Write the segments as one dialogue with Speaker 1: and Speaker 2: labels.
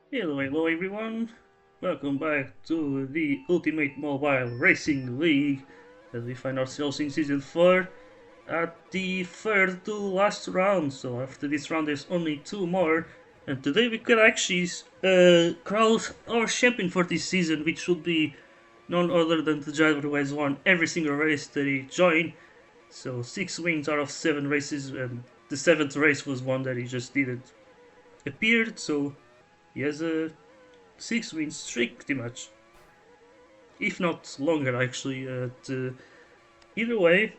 Speaker 1: Hello everyone, welcome back to the Ultimate Mobile Racing League as we find ourselves in Season 4 at the third to last round. So after this round there's only two more, and today we can actually crown our champion for this season, which should be none other than the driver who has won every single race that he joined. So 6 wins out of 7 races, and the 7th race was one that he just didn't appear, so he has a 6 win streak pretty much, if not longer actually. Either way,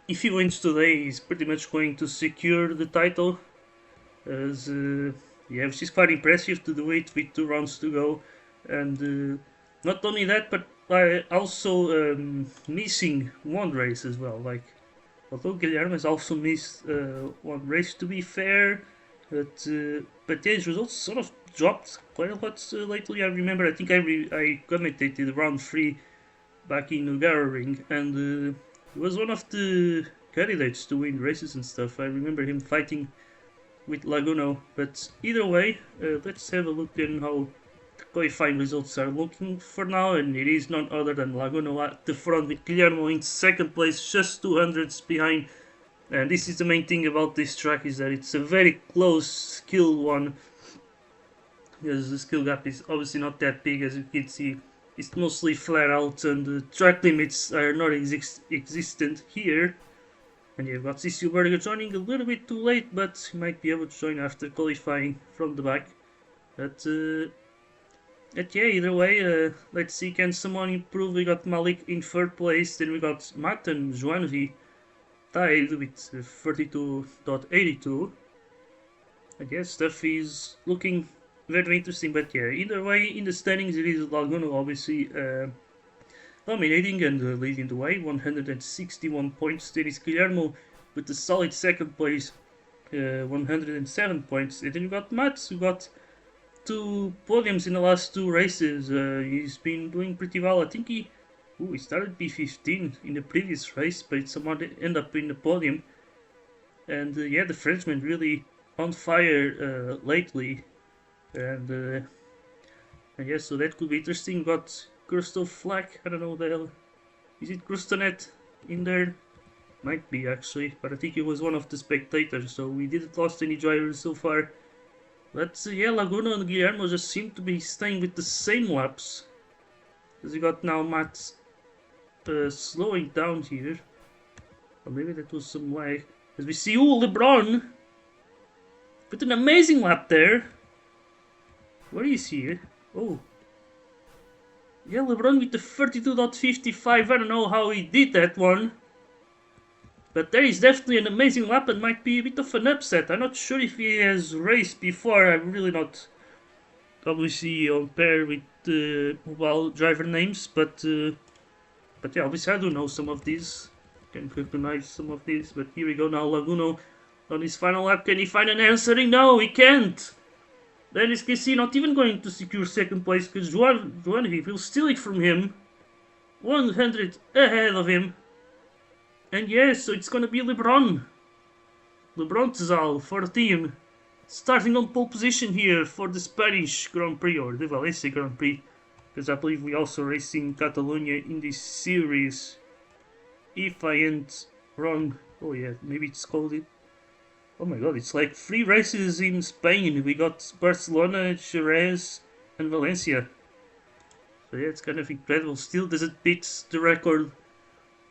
Speaker 1: if he wins today, he's pretty much going to secure the title. As yeah, which is quite impressive to do it with 2 rounds to go, and not only that, but I also missing one race as well. Like, although Guilherme has also missed one race, to be fair, but yeah, his results sort of dropped quite a lot lately. I remember, I think I commentated round 3 back in Ring, and he was one of the candidates to win races and stuff. I remember him fighting with Laguno. But either way, let's have a look at how qualifying results are looking for now, and it is none other than Laguno at the front with Guillermo in second place, just 200s behind. And this is the main thing about this track, is that it's a very close skill one, because the skill gap is obviously not that big. As you can see, it's mostly flat out, and the track limits are not existent here. And you've got Cecil Berger joining a little bit too late, but he might be able to join after qualifying from the back. But yeah, either way, let's see, can someone improve? We got Malik in third place, then we got Matt and Joanvi tied with 32.82. I guess stuff is looking very interesting, but yeah, either way, in the standings it is Laguno obviously dominating and leading the way, 161 points. There is Guillermo with the solid second place, 107 points. And then you got Mats, who got 2 podiums in the last 2 races. He's been doing pretty well. I think he started P15 in the previous race, but somehow ended up in the podium. And yeah, the Frenchman really on fire lately. And yeah, so that could be interesting. Got Christoph Flack, I don't know the hell. Is it Krustanet in there? Might be actually, but I think he was one of the spectators, so we didn't lost any drivers so far. But yeah, Laguna and Guillermo just seem to be staying with the same laps. Because you got now Matt slowing down here. Or maybe that was some lag. As we see, LeBron with an amazing lap there. Where is he? Oh. Yeah, LeBron with the 32.55. I don't know how he did that one. But there is definitely an amazing lap and might be a bit of an upset. I'm not sure if he has raced before. I'm really not obviously on pair with mobile driver names. But yeah, obviously I do know some of these. Can recognize some of these. But here we go now. Laguno on his final lap. Can he find an answering? No, he can't. Then is KC not even going to secure second place because Juan will steal it from him. 100 ahead of him. And yes, so it's gonna be LeBron. LeBron Tezal for the team. Starting on pole position here for the Spanish Grand Prix, or the Valencia Grand Prix. Because I believe we also race in Catalonia in this series. If I ain't wrong. Oh yeah, maybe it's called it. Oh my god, it's like 3 races in Spain. We got Barcelona, Jerez, and Valencia. So yeah, it's kind of incredible. Still doesn't beat the record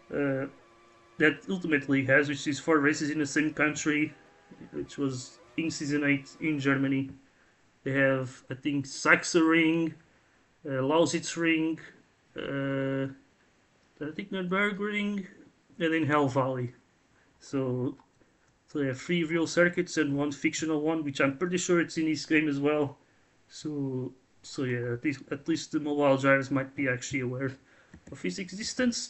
Speaker 1: that ultimately has, which is 4 races in the same country, which was in Season 8 in Germany. They have, I think, Sachsenring, Lausitzring, I think Nürburgring, and then Hell Valley. So they have 3 real circuits and 1 fictional one, which I'm pretty sure it's in this game as well. So yeah, at least the mobile drivers might be actually aware of his existence.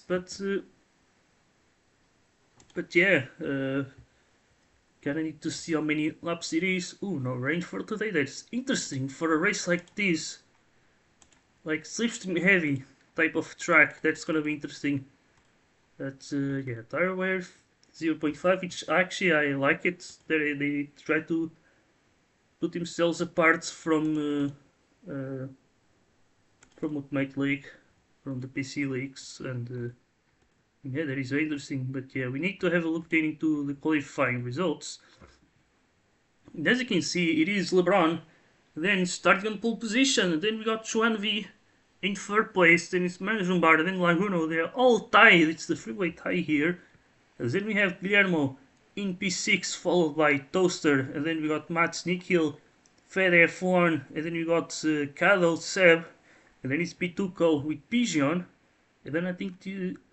Speaker 1: But yeah, gonna need to see how many laps it is. Ooh, no rain for today. That's interesting for a race like this, like slipstream heavy type of track. That's gonna be interesting. But yeah, tire wear 0.5, which actually I like it. They try to put themselves apart from uh, from Ultimate League, from the PC leagues, and yeah, that is very interesting. But yeah, we need to have a look then into the qualifying results. And as you can see, it is LeBron, then starting on pole position, and then we got Chuanvi in third place, then it's Manjumbar, then Laguno, they're all tied, it's the freeway tie here. And then we have Guillermo in P6, followed by Toaster, and then we got Mats Nikhil, Fed F1, and then we got Kado Seb, and then it's Pituco with Pigeon, and then I think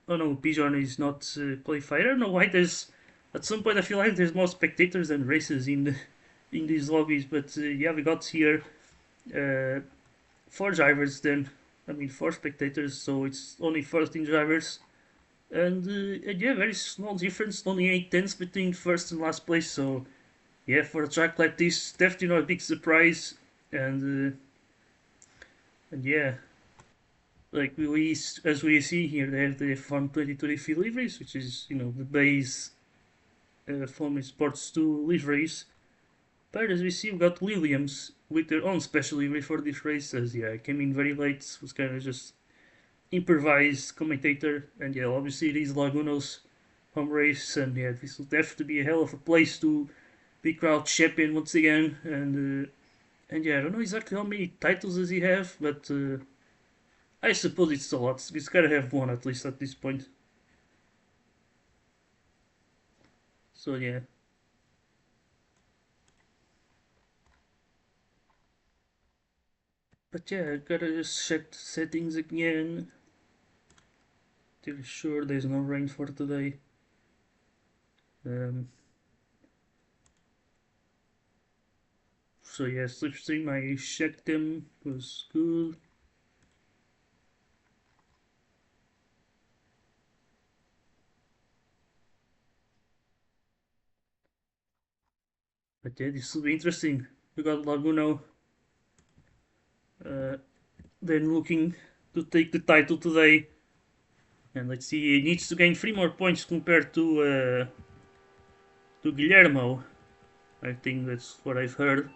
Speaker 1: oh no, Pigeon is not qualified. I don't know why there's at some point I feel like there's more spectators than races in these lobbies, but yeah, we got here uh, 4 drivers then. I mean 4 spectators, so it's only 13 drivers. And yeah, very small difference, only 8 tenths between first and last place. So yeah, for a track like this, definitely not a big surprise. And yeah, like as we see here, they have the F1 2023 liveries, which is the base Formula Sports 2 liveries. But as we see, we got Williams with their own special livery for this race. As yeah, came in very late, was kind of just improvised commentator, and yeah, obviously it is Laguno's home race, and yeah, this will definitely be a hell of a place to be crowd champion once again. And yeah, I don't know exactly how many titles does he have, but I suppose it's a lot. He's gotta have one at least at this point. So yeah. But yeah, I gotta just check the settings again. To sure there's no rain for today. Um, so yeah, slipstream, I checked them, was good. But yeah, this will be interesting. We got Laguno uh, then looking to take the title today. And let's see, he needs to gain 3 more points compared to Guillermo. I think that's what I've heard.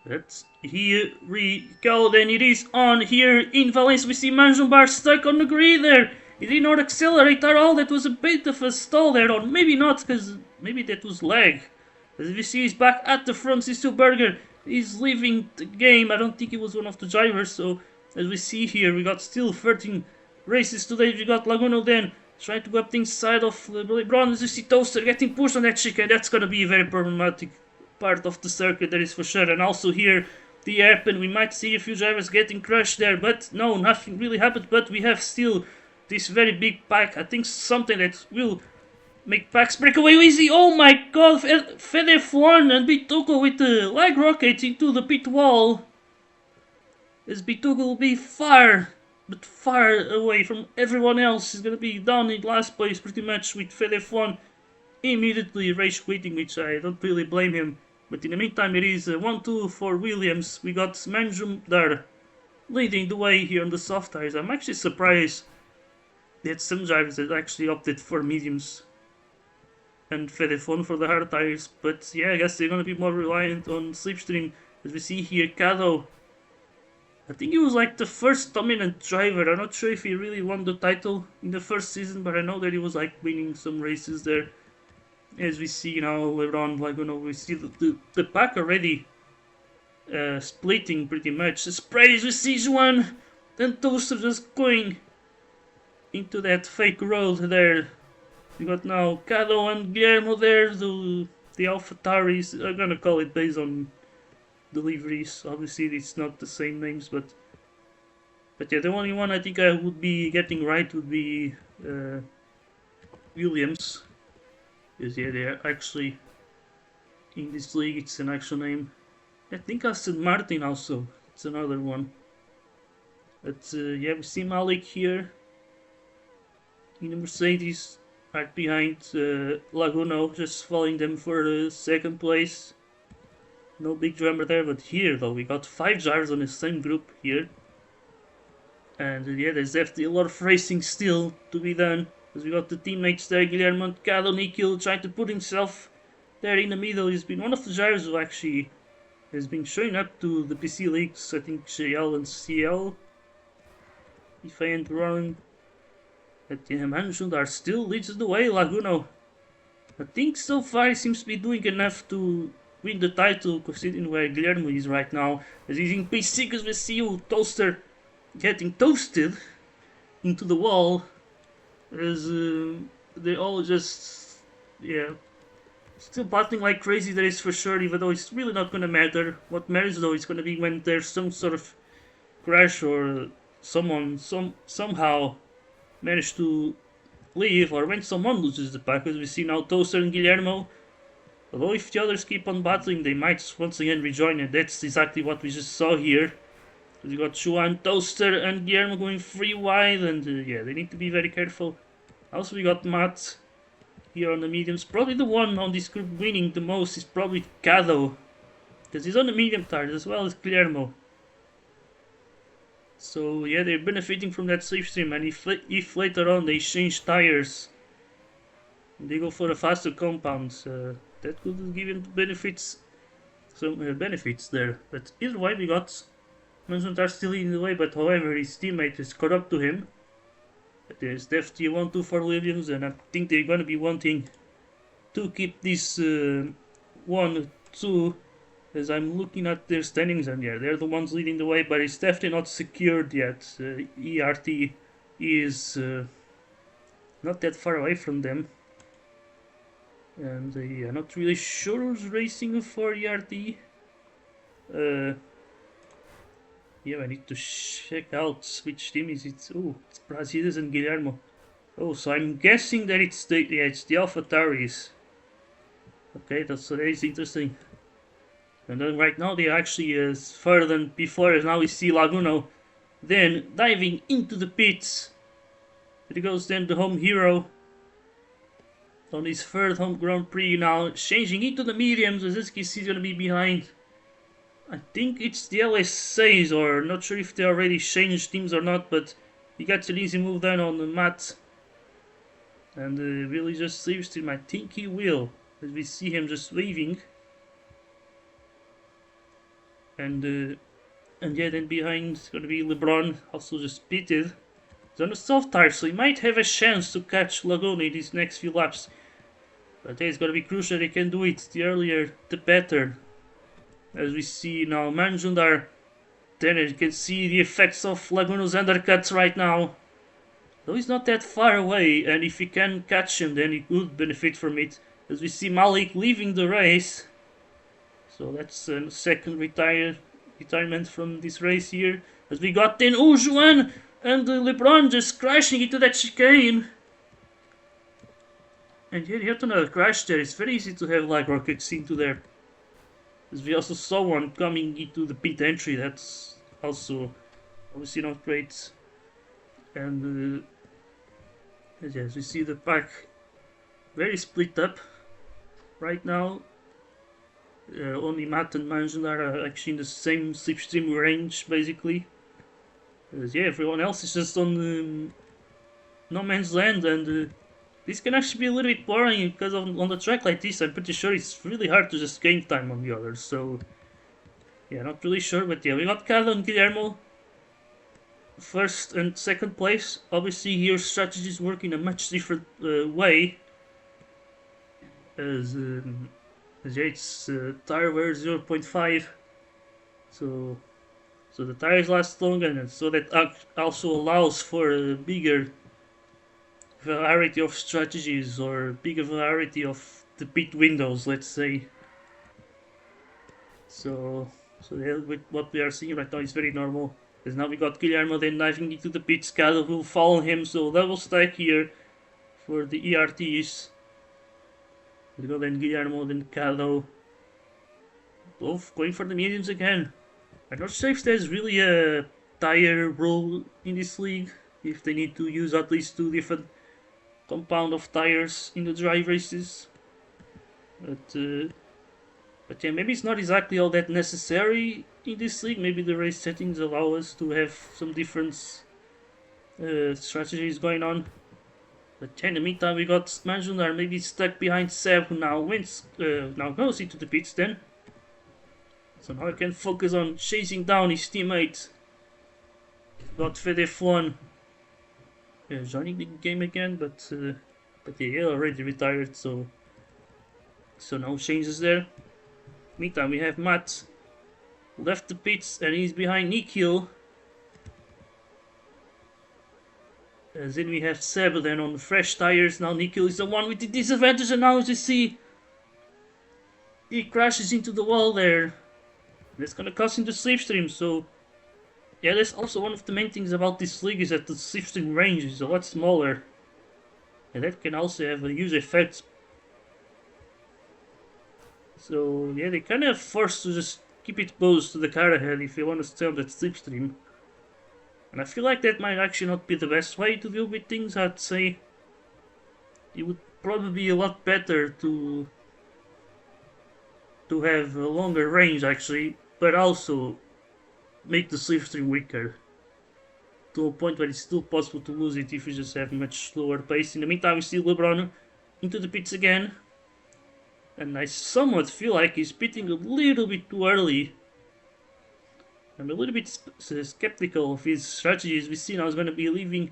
Speaker 1: That's here we go, then it is on here in Valencia. We see Manjumbar stuck on the grid there. He did not accelerate at all. That was a bit of a stall there, or maybe not, because maybe that was lag. As we see, he's back at the front. Burger is leaving the game. I don't think he was one of the drivers. So as we see here, we got still 13 races today. We got Laguno then trying to go up the inside of LeBron. As we see Toaster getting pushed on that chicane. That's gonna be a very problematic part of the circuit, that is for sure. And also here, the airpin, we might see a few drivers getting crushed there, but no, nothing really happened. But we have still this very big pack. I think something that will make packs break away easy. Oh my god, Fed F1 and Bituco with the lag rocket into the pit wall. As Bituco will be far, but far away from everyone else. He's gonna be down in last place pretty much, with Fed F1 immediately rage quitting, which I don't really blame him. But in the meantime, it is 1-2 for Williams. We got Manjum there leading the way here on the soft tires. I'm actually surprised that some drivers that actually opted for mediums and Fedefon for the hard tires. But yeah, I guess they're going to be more reliant on slipstream. As we see here, Kado, I think he was like the first dominant driver. I'm not sure if he really won the title in the first season, but I know that he was like winning some races there. As we see now, LeBron, Laguno, we see the pack already splitting pretty much. The sprays with Sudjuche, then Toaster just going into that fake road there. We got now Kado and Guillermo there, the AlphaTauris. I'm gonna call it based on deliveries. Obviously, it's not the same names, but yeah, the only one I think I would be getting right would be Williams. Because yeah, they're actually in this league, it's an actual name. I think Aston Martin also, it's another one. But yeah, we see Malik here in the Mercedes, right behind Laguno, just following them for the second place. No big drama there, but here though, we got 5 drivers on the same group here. And yeah, there's definitely a lot of racing still to be done. Because we got the teammates there, Guillermo Nikhil trying to put himself there in the middle. He's been one of the drivers who actually has been showing up to the PC leagues, I think JL and CL, if I ain't wrong. But yeah, Manjundar still leads the way, Laguno. I think so far he seems to be doing enough to win the title, considering where Guillermo is right now. As he's in P6 as we see Toaster getting toasted into the wall. As they all just, yeah, still battling like crazy, that is for sure, even though it's really not gonna matter. What matters though is gonna be when there's some sort of crash or someone somehow managed to leave, or when someone loses the pack, as we see now Toaster and Guillermo. Although if the others keep on battling, they might once again rejoin, and that's exactly what we just saw here. We got Juan, Toaster, and Guillermo going free wide, and yeah, they need to be very careful. Also, we got Matt here on the mediums. Probably the one on this group winning the most is probably Cado, because he's on the medium tires as well as Guillermo. So yeah, they're benefiting from that safe stream, and if later on they change tires, they go for a faster compound, that could give him benefits, some benefits there. But either way, we got Manjundar still in the way, but however his teammate is caught up to him. But there's definitely a 1-2 for Williams, and I think they're gonna be wanting to keep this 1-2. As I'm looking at their standings, and yeah, they're the ones leading the way, but it's definitely not secured yet. ERT is not that far away from them. And yeah, not really sure who's racing for ERT. Yeah, I need to check out which team is it. Oh, it's Brazilians and Guillermo. Oh, so I'm guessing that it's the Alpha Tauris. Okay, that is interesting. And then right now they actually is further than before, as now we see Laguno then diving into the pits. It goes then the home hero on his third home Grand Prix now, changing into the mediums, as this is going to be behind. I think it's the LSAs, or not sure if they already changed teams or not, but he gets an easy move down on the mat. And will he just save stream? I think he will, as we see him just waving. And yeah, then behind is going to be LeBron, also just pitted. He's on a soft tire, so he might have a chance to catch Laguno in these next few laps. But yeah, it's going to be crucial that he can do it. The earlier, the better. As we see now, Manjundar. Then you can see the effects of Laguno's undercuts right now. Though he's not that far away, and if he can catch him, then he could benefit from it. As we see Malik leaving the race. So that's a second retirement from this race here. As we got then Juan and LeBron just crashing into that chicane. And yeah, you have another crash there. It's very easy to have like rockets into there. As we also saw one coming into the pit entry. That's also obviously not great. And as we see the pack very split up right now. Only Matt and Manjundar are actually in the same slipstream range, basically. Yeah, everyone else is just on no man's land, and this can actually be a little bit boring because on the track like this, I'm pretty sure it's really hard to just gain time on the others. So, yeah, not really sure, but yeah, we got Carlo and Guillermo first and second place. Obviously, here strategies work in a much different way, as yeah, it's tire wear 0.5, so the tires last longer, and so that also allows for a bigger variety of strategies, or bigger variety of the pit windows, let's say. So yeah, with what we are seeing right now is very normal. Because now we got Guillermo then diving into the pits, Cado will follow him, so level stack here for the ERTs. We go then Guillermo, then Cado. Both going for the mediums again. I'm not sure if there's really a tire rule in this league. If they need to use at least 2 different compound of tires in the dry races. But yeah, maybe it's not exactly all that necessary in this league. Maybe the race settings allow us to have some different strategies going on. But in the meantime, we got Manjundar maybe stuck behind Seb, who now wins, now goes into the pits then. So now I can focus on chasing down his teammate. Got Fedeflon joining the game again, but he already retired, so no changes there. Meantime, we have Matt left the pits and he's behind Nikhil. As in we have Seb then on the fresh tires. Now Nikhil is the one with the disadvantage, and now as you see, he crashes into the wall there. That's gonna cost him the slipstream, so yeah, that's also one of the main things about this league, is that the slipstream range is a lot smaller. And that can also have a huge effect. So yeah, they kind of forced to just keep it close to the car ahead if you want to stay on that slipstream. And I feel like that might actually not be the best way to deal with things. I'd say it would probably be a lot better to have a longer range actually, but also make the slipstream weaker to a point where it's still possible to lose it if you just have much slower pace. In the meantime, we see LeBron into the pits again, and I somewhat feel like he's pitting a little bit too early. I'm a little bit skeptical of his strategy. As we see now, he's going to be leaving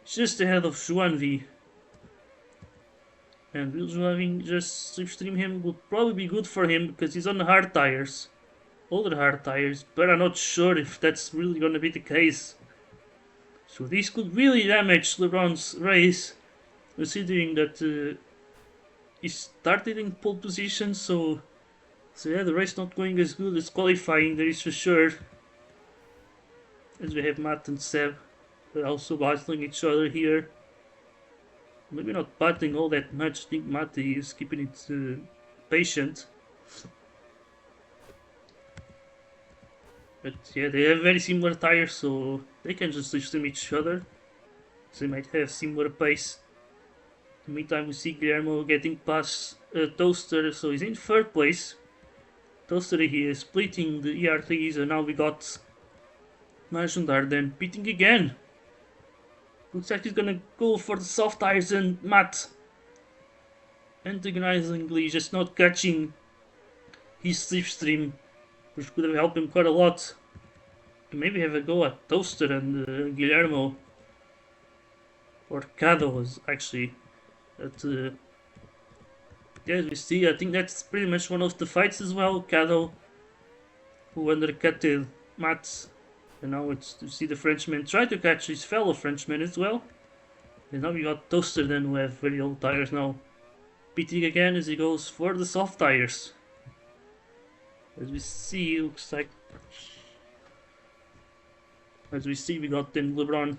Speaker 1: just ahead of Juanvi. And will Juanvi just slipstream him? Would probably be good for him because he's on the hard tires. Older hard tires, but I'm not sure if that's really going to be the case. So this could really damage LeBron's race, considering that he started in pole position, so yeah, the race not going as good as qualifying, that is for sure. As we have Matt and Seb, they're also battling each other here. Maybe not battling all that much. I think Matt is keeping it patient. But yeah, they have very similar tires, so they can just slipstream each other. So they might have similar pace. In the meantime, we see Guillermo getting past Toaster, so he's in third place. Toaster here is splitting the ERTs, and now we got Majundar then pitting again. Looks like he's gonna go for the soft tires, and Matt antagonizingly just not catching his slipstream, which could have helped him quite a lot. Maybe have a go at Toaster and Guillermo. Or Cado actually. But yeah, as we see, I think that's pretty much one of the fights as well. Cado, who undercutted Matt. And now it's to see the Frenchman try to catch his fellow Frenchman as well. And now we got Toaster then, who have very old tires now, pitting again as he goes for the soft tires. As we see, looks like... As we see, we got then LeBron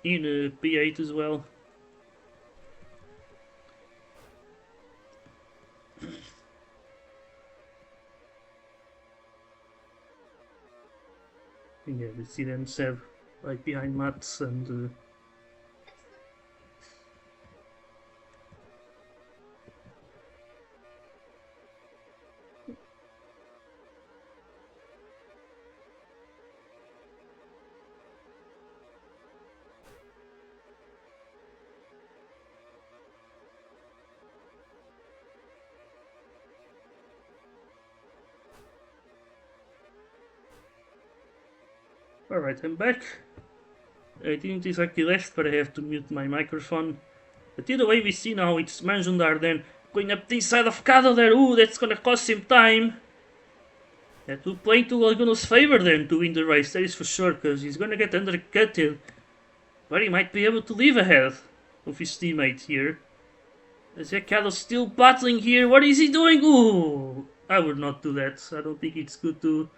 Speaker 1: in P8 as well. Yeah, we see then Seb right behind Mats and alright, I'm back. I didn't exactly left, but I have to mute my microphone. But either way, we see now it's Manjundar then going up the inside of Cado there. Ooh, that's gonna cost him time. Yeah, to play into Laguno's favor then to win the race, that is for sure, because he's gonna get undercutted. But he might be able to leave ahead of his teammate here. As Cado's still battling here. What is he doing? Ooh, I would not do that. I don't think it's good to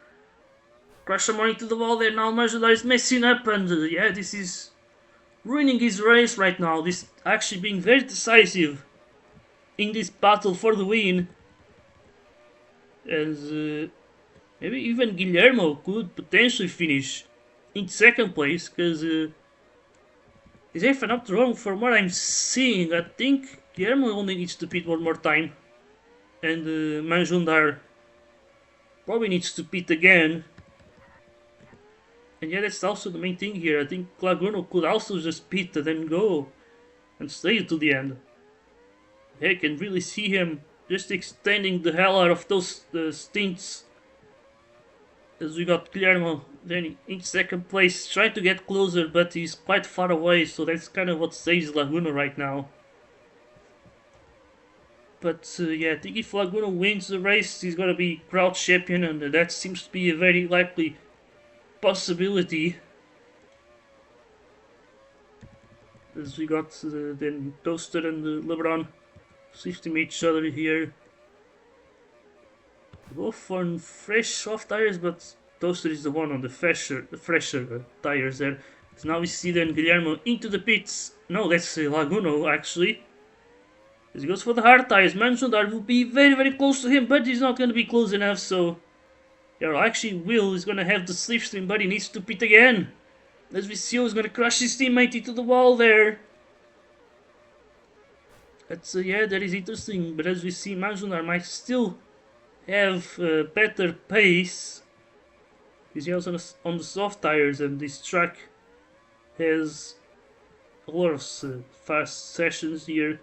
Speaker 1: crash him into the wall there. Now Majundar is messing up, and yeah, this is ruining his race right now. This actually being very decisive in this battle for the win. As maybe even Guillermo could potentially finish in second place, because if I'm not wrong, from what I'm seeing, I think Guillermo only needs to pit one more time, and Manjundar probably needs to pit again. And yeah, that's also the main thing here. I think Laguno could also just pit and then go and stay to the end. I can really see him just extending the hell out of those stints As we got Guillermo then in second place, trying to get closer, but he's quite far away, so that's kind of what saves Laguno right now. But yeah, I think if Laguno wins the race, he's gonna be crowd champion, and that seems to be a very likely possibility. As we got then Toaster and LeBron shifting each other here. Both on fresh soft tires, but Toaster is the one on the fresher tires there. So now we see then Guillermo into the pits. No, that's Laguno actually. As he goes for the hard tires, Manjundar will be very close to him, but he's not going to be close enough, so... Yeah, actually Will is going to have the slipstream, but he needs to pit again. As we see, he's going to crush his teammate into the wall there. That's, yeah, that is interesting, but as we see, Manjundar might still have better pace. He's also on the soft tires, and this track has a lot of fast sessions here.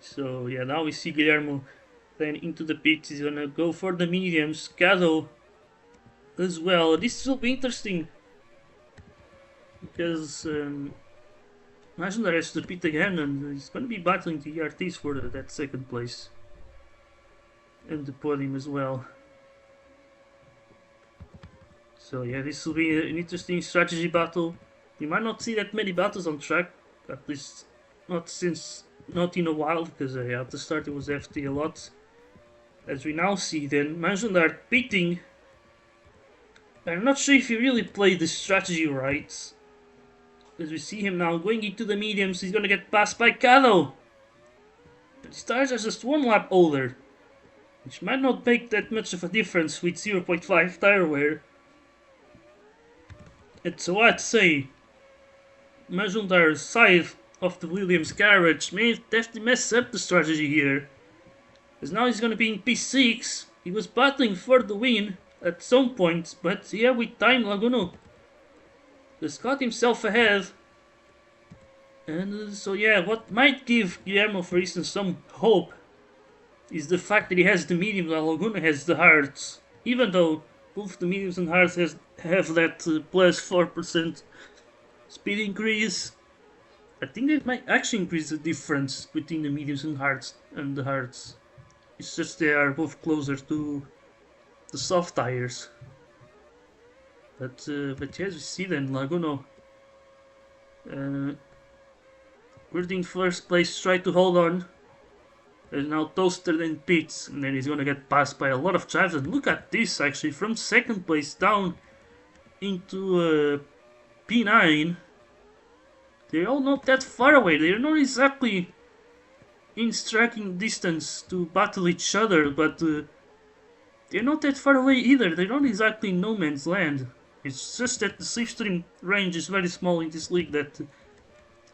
Speaker 1: So yeah, now we see Guillermo then into the pits. He's gonna go for the mediums. Cado as well. This will be interesting because imagine the rest of the pit again, and he's gonna be battling the ERTs for that second place and the podium as well. So yeah, this will be an interesting strategy battle. You might not see that many battles on track, at least not in a while, because at the start it was FT a lot. As we now see then, Manjundar pitting. I'm not sure if he really played the strategy right. As we see him now going into the mediums, he's gonna get passed by Cado. But his tires are just one lap older, which might not make that much of a difference with 0.5 tire wear. And so I'd say Manjundar's side of the Williams garage may definitely mess up the strategy here. As now he's gonna be in P6. He was battling for the win at some point, but yeah, with time Laguno just got himself ahead. And so yeah, what might give Guillermo, for instance, some hope is the fact that he has the mediums while Laguno has the hards. Even though both the mediums and hards have that plus 4% speed increase, I think that might actually increase the difference between the mediums and the hards. It's just they are both closer to the soft tires. But yeah, as we see then, Laguno we're in first place, try to hold on. There's now Toaster then pits, and then he's gonna get passed by a lot of drives. And look at this, actually, from second place down into P9. They're all not that far away. They're not exactly in striking distance to battle each other, but they're not that far away either. They're not exactly in no man's land. It's just that the slipstream range is very small in this league that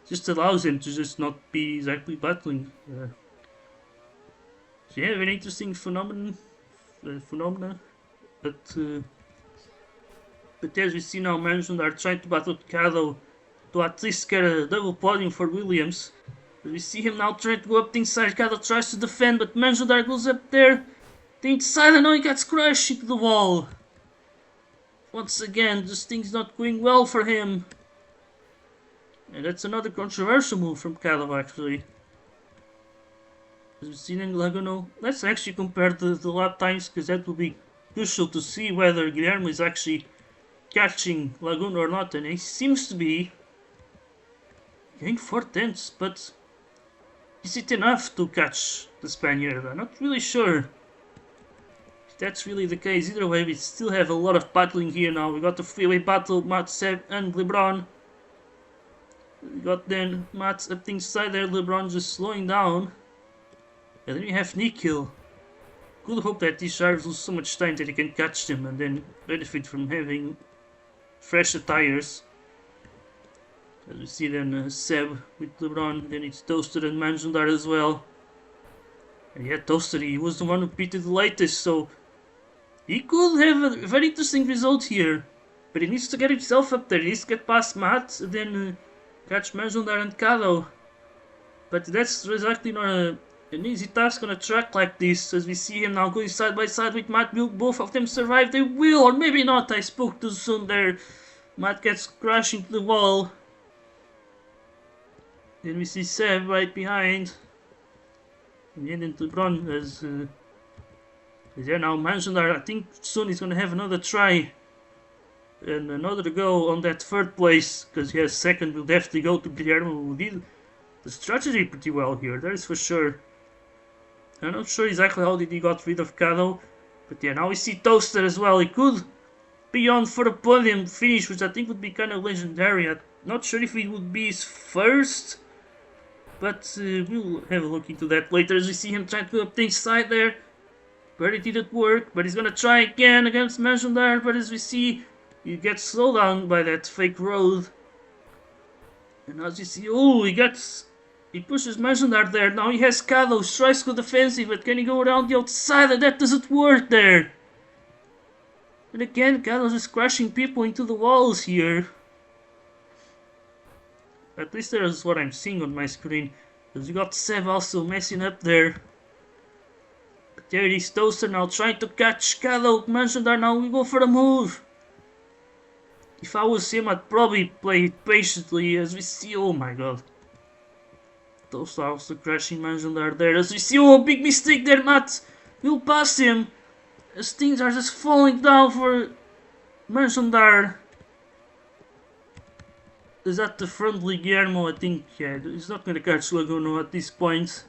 Speaker 1: just allows them to just not be exactly battling. So yeah, very interesting phenomena. But as we see now, Manjundar are trying to battle Cado to at least get a double podium for Williams. As we see him now trying to go up the inside. Cado tries to defend, but Manjundar goes up there. The inside, and now he gets crushed into the wall. Once again, just things not going well for him. And that's another controversial move from Cado, actually. As we see in Laguno, let's actually compare the lap times, because that will be crucial to see whether Guillermo is actually catching Laguno or not. And he seems to be getting 4/10, but is it enough to catch the Spaniard? I'm not really sure if that's really the case. Either way, we still have a lot of battling here now. We got the freeway battle, Matt, Seb, and LeBron. We got then Matt up the inside there, LeBron just slowing down. And then we have Nikhil. Could hope that these drivers lose so much time that he can catch them and then benefit from having fresher tires. As we see then Seb with LeBron, then it's Toaster and Manjundar as well. And yeah, Toaster, he was the one who pitted the latest, so he could have a very interesting result here. But he needs to get himself up there. He needs to get past Matt, and then catch Manjundar and Cado. But that's exactly not an easy task on a track like this, as we see him now going side by side with Matt. Will both of them survive? They will, or maybe not. I spoke too soon there. Matt gets crashing to the wall. Then we see Seb right behind. And heading to run as yeah, now mentioned that I think soon he's gonna have another try and another go on that third place, because he has second will definitely go to Guillermo, who did the strategy pretty well here, that is for sure. I'm not sure exactly how did he got rid of Cado, but yeah, now we see Toaster as well. He could be on for the podium finish, which I think would be kind of legendary. I'm not sure if it would be his first, but we'll have a look into that later, as we see him trying to go up the inside there. But it didn't work, but he's gonna try again against Mengendar, but as we see, he gets slowed down by that fake road. And as you see, oh, he pushes Mengendar there. Now he has Cado, tries to go defensive, but can he go around the outside? And that doesn't work there. And again, Cado's just crashing people into the walls here. At least that is what I'm seeing on my screen. Because you got Seb also messing up there. But there it is, Toaster now trying to catch Cado. Mengendar now we go for the move. If I was him, I'd probably play it patiently, as we see, oh my god. Toaster also crashing Mengendar there, as we see, oh, big mistake there, Matt. We'll pass him, as things are just falling down for Mengendar. Is that the friendly Guillermo? I think, yeah, he's not gonna catch Laguno at this point.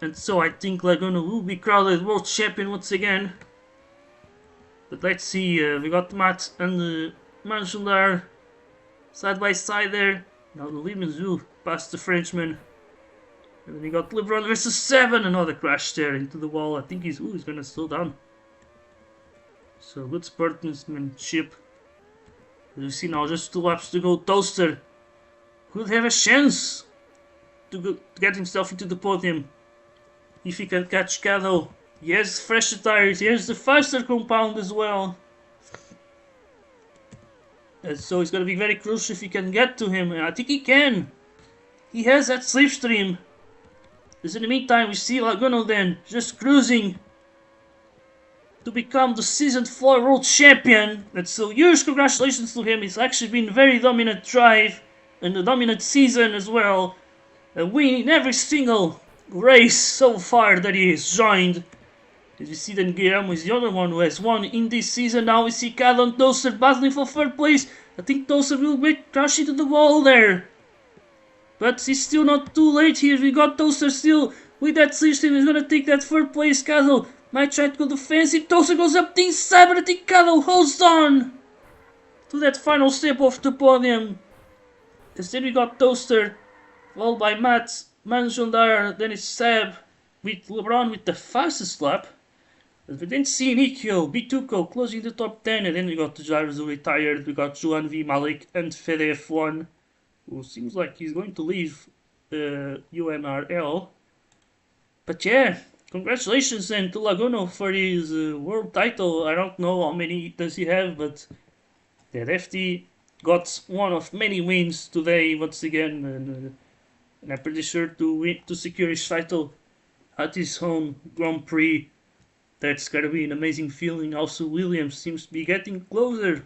Speaker 1: And so I think Laguno will be crowned world champion once again. But let's see, we got Matt and Mengendar side by side there. Now the Lemons will pass the Frenchman. And then we got LeBron versus 7, another crash there into the wall. I think he's gonna slow down. So good sportsmanship. As you see now, just 2 laps to go. Toaster could have a chance to get himself into the podium if he can catch Cado. He has fresher tires, he has the faster compound as well. And so it's gonna be very crucial if he can get to him, and I think he can. He has that slipstream. Because in the meantime we see Laguno then just cruising to become the season 4 world champion. And so huge congratulations to him. It's actually been a very dominant drive and a dominant season as well. A win in every single race so far that he has joined. As you see, then Guillermo is the other one who has won in this season. Now we see Cado and Toaster battling for 3rd place. I think Toaster will crash into the wall there. But it's still not too late here. We got Toaster still with that slipstream. He's gonna take that 3rd place. Cado might try to go defensive. Toaster goes up the inside, but I think Cado holds on to that final step of the podium. Instead we got Toaster, followed by Matt, Mengendar, then it's Seb, with LeBron with the fastest lap. But we didn't see Nikio, Bituko closing the top 10, and then we got the drivers who retired. We got Juan V, Malik, and Fede F1, who seems like he's going to leave UNRL. But yeah, congratulations then to Laguno for his world title. I don't know how many does he have, but yeah, FT got one of many wins today once again, and I'm pretty sure to secure his title at his home Grand Prix. That's gotta be an amazing feeling. Also, Williams seems to be getting closer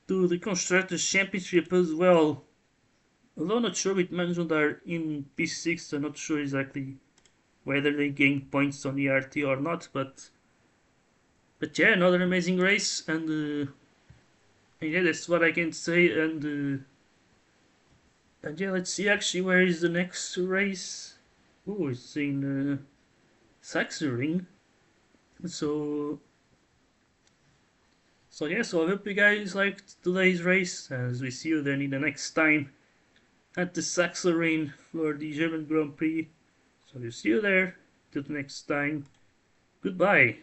Speaker 1: to the Constructors' Championship as well. Although not sure with Mengendar in P6, I'm not sure exactly whether they gain points on ERT or not, but yeah, another amazing race, and yeah, that's what I can say, and yeah, let's see actually where is the next race. Oh, it's in Sachsenring. So yeah, so I hope you guys liked today's race, as we see you then in the next time at the Sachsenring for the German Grand Prix. So we'll see you there. Till the next time. Goodbye.